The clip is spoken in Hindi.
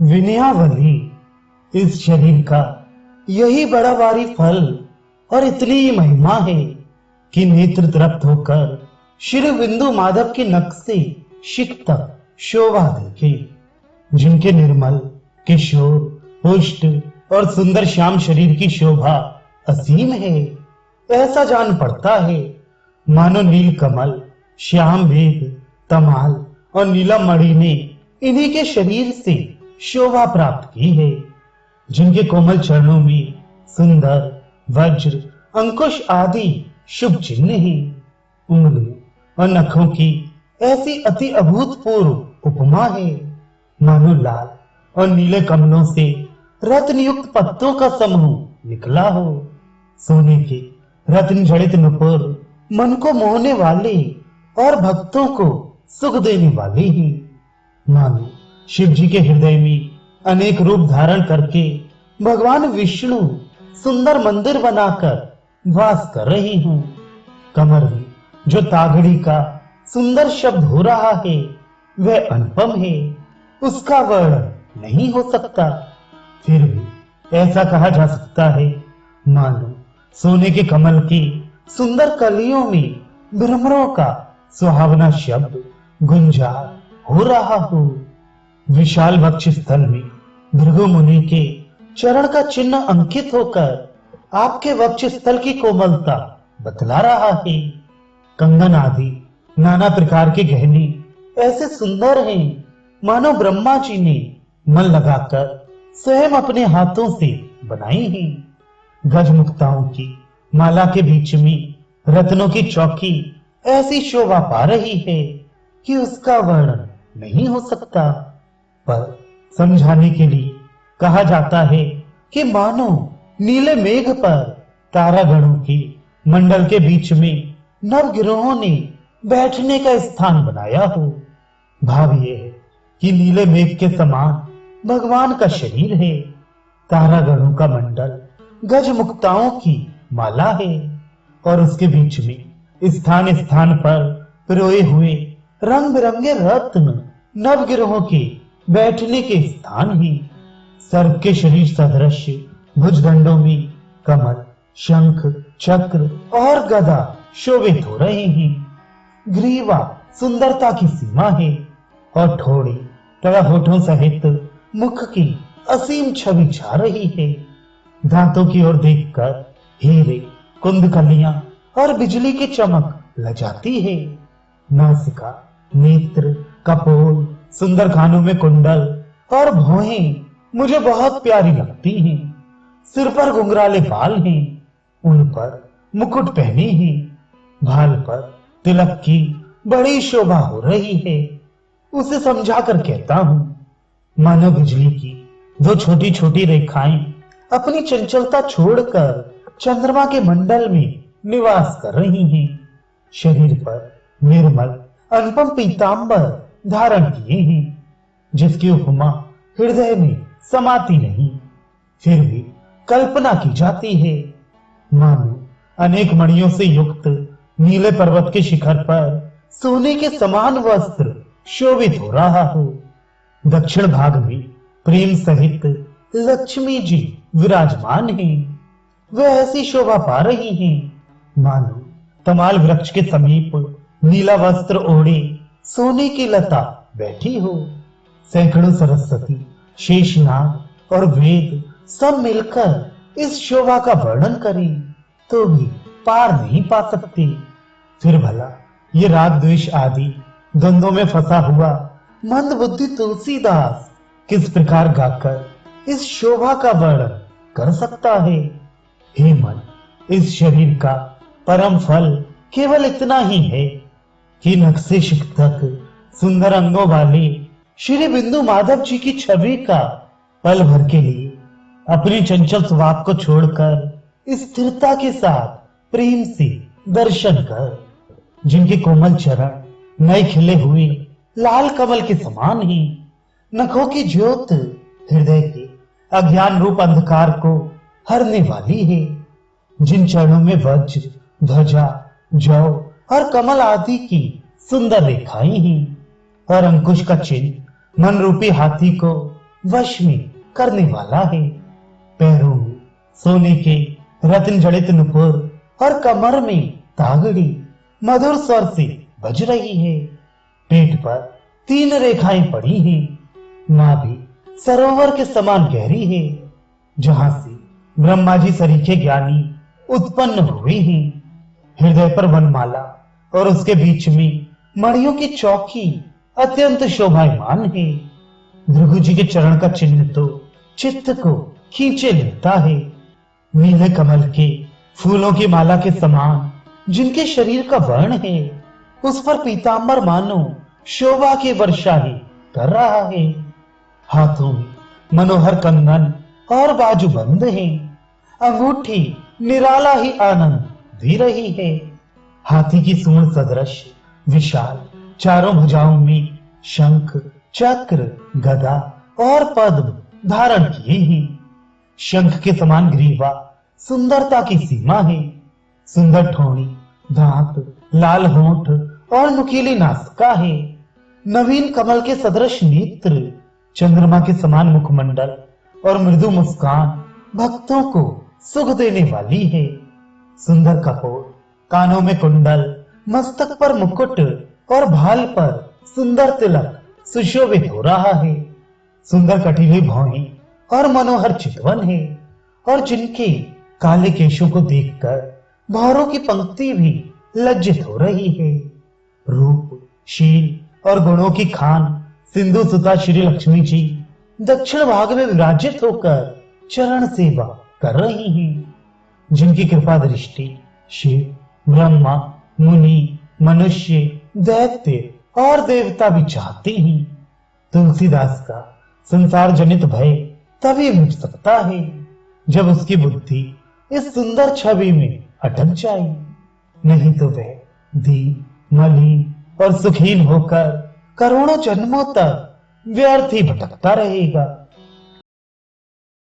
विनयावली, इस शरीर का यही बड़ा भारी फल और इतनी ही महिमा है कि नेत्र तृप्त होकर श्री बिंदु माधव के नख से शिख तक शोभा देखे। जिनके निर्मल, किशोर, पुष्ट और सुंदर श्याम शरीर की शोभा असीम है। ऐसा जान पड़ता है मानो नील कमल, श्याम वेद, तमाल और नीलम मणि ने इन्हीं के शरीर से शोभा प्राप्त की है। जिनके कोमल चरणों में सुंदर वज्र, अंकुश आदि शुभ चिन्ह हैं। उंगलियों और नखों की ऐसी अति अभूतपूर्व उपमा है मानो लाल और नीले कमलों से रत्न युक्त पत्तों का समूह निकला हो। सोने के रत्न जड़ित नुपुर मन को मोहने वाले और भक्तों को सुख देने वाले ही मानो शिव जी के हृदय में अनेक रूप धारण करके भगवान विष्णु सुंदर मंदिर बनाकर वास कर रहे हूं। कमर में जो तागड़ी का सुंदर शब्द हो रहा है वह अनुपम है, उसका वर्णन नहीं हो सकता। फिर भी ऐसा कहा जा सकता है मानो सोने के कमल की सुंदर कलियों में भ्रमरों का सुहावना शब्द गुंजार हो रहा हो। विशाल वक्ष स्थल में भृगु मुनि के चरण का चिन्ह अंकित होकर आपके वक्ष स्थल की कोमलता बतला रहा है। कंगन आदि नाना प्रकार के गहने ऐसे सुंदर हैं मानो ब्रह्मा जी ने मन लगाकर स्वयं अपने हाथों से बनाई हैं। गज मुक्ताओं की माला के बीच में रत्नों की चौकी ऐसी शोभा पा रही है कि उसका वर्णन नहीं हो सकता। पर समझाने के लिए कहा जाता है कि मानो नीले मेघ पर तारागणों की मंडल के बीच में नवग्रहों ने बैठने का स्थान बनाया हो। भाव यह है कि नीले मेघ के समान भगवान का शरीर है, तारागणों का मंडल गज मुक्ताओं की माला है और उसके बीच में स्थान स्थान पर पिरोए हुए रंग बिरंगे रत्न नवग्रहों के बैठने के स्थान ही। सर्प के शरीर सदृश भुजदंडों में कमल, शंख, चक्र और गदा शोभित हो रहे हैं। ग्रीवा सुंदरता की सीमा है और ठोड़ी तथा होठों सहित मुख की असीम छवि छा रही है। दांतों की ओर देखकर हीरे, कुंदकलियां और बिजली की चमक लजाती है। नासिका, नेत्र, कपोल, सुंदर कानों में कुंडल और भौहें मुझे बहुत प्यारी लगती हैं। सिर पर घुंघराले बाल हैं, उन पर मुकुट पहने हैं, भाल पर तिलक की बड़ी शोभा हो रही है। उसे समझाकर कहता हूं मानो बिजली की वो छोटी छोटी रेखाएं अपनी चंचलता छोड़कर चंद्रमा के मंडल में निवास कर रही हैं। शरीर पर निर्मल अनुपम पीतांबर धारण किए हैं जिसकी उपमा हृदय में समाती नहीं, फिर भी कल्पना की जाती है मानो अनेक मणियों से युक्त नीले पर्वत के शिखर पर सोने के समान वस्त्र शोभित हो रहा हो। दक्षिण भाग में प्रेम सहित लक्ष्मी जी विराजमान हैं। वह ऐसी शोभा पा रही हैं मानो तमाल वृक्ष के समीप नीला वस्त्र ओढ़े सोने की लता बैठी हो। सैकड़ों सरस्वती, शेषनाग और वेद सब मिलकर इस शोभा का वर्णन करें तो भी पार नहीं पा सकते। फिर भला ये राग द्वेष आदि द्वंद्वों में फंसा हुआ मंद बुद्धि तुलसीदास किस प्रकार गाकर इस शोभा का वर्णन कर सकता है। हे मन, इस शरीर का परम फल केवल इतना ही है कि नख से शिख तक सुंदर अंगों वाले श्री बिंदु माधव जी की छवि का पल भर के लिए अपनी चंचल स्वभाव को छोड़कर स्थिरता के साथ प्रेम से दर्शन कर। जिनके कोमल चरण नए खिले हुए लाल कमल के समान ही, नखों की ज्योत हृदय के अज्ञान रूप अंधकार को हरने वाली है। जिन चरणों में वज्र, ध्वजा, जौ और कमल आदि की सुंदर रेखाएं हैं और अंकुश का चिन्ह मन रूपी हाथी को वश में करने वाला है। पैरों में सोने के रत्न जड़ित नुपुर और कमर में तागड़ी मधुर स्वर से बज रही है। पेट पर 3 रेखाएं पड़ी हैं। मां भी सरोवर के समान गहरी है, जहां से ब्रह्मा जी सरीखे ज्ञानी उत्पन्न हुए हैं। हृदय पर वनमाला और उसके बीच में मणियों की चौकी अत्यंत शोभायमान है। भृगु जी के चरण का चिन्ह तो चित्त को खींचे लेता है। नीले कमल के फूलों की माला के समान जिनके शरीर का वर्ण है, उस पर पीतांबर मानो शोभा की वर्षा ही कर रहा है। हाथों में मनोहर कंगन और बाजूबंद है। अंगूठी निराला ही आनंद दे रही है। हाथी की सूंड सदृश विशाल चारों भुजाओं में शंख, चक्र, गदा और पद्म धारण किए हैं। शंख के समान ग्रीवा सुंदरता की सीमा है। सुंदर ठोड़ी, दांत, लाल होंठ और नुकीली नासिका है। नवीन कमल के सदृश नेत्र, चंद्रमा के समान मुखमंडल और मृदु मुस्कान भक्तों को सुख देने वाली है। सुंदर कपोल, कानों में कुंडल, मस्तक पर मुकुट और भाल पर सुंदर तिलक सुशोभित हो रहा है। सुंदर कटीली भौहें और मनोहर चितवन है, और जिनके काले केशों को देखकर भौरों की पंक्ति भी लज्जित हो रही है। रूप, शील और गुणों की खान सिंधु सुता श्री लक्ष्मी जी दक्षिण भाग में विराजित होकर चरण सेवा कर रही हैं, जिनकी कृपा दृष्टि शिव, ब्रह्मा, मुनि, मनुष्य, दैत्य और देवता भी चाहते हैं। तुलसीदास का संसार जनित भय तभी मिट सकता है जब उसकी बुद्धि इस सुंदर छवि में अटक जाए, नहीं तो वह दीन, मलिन और सुखहीन होकर करोड़ों जन्मों तक व्यर्थ ही भटकता रहेगा।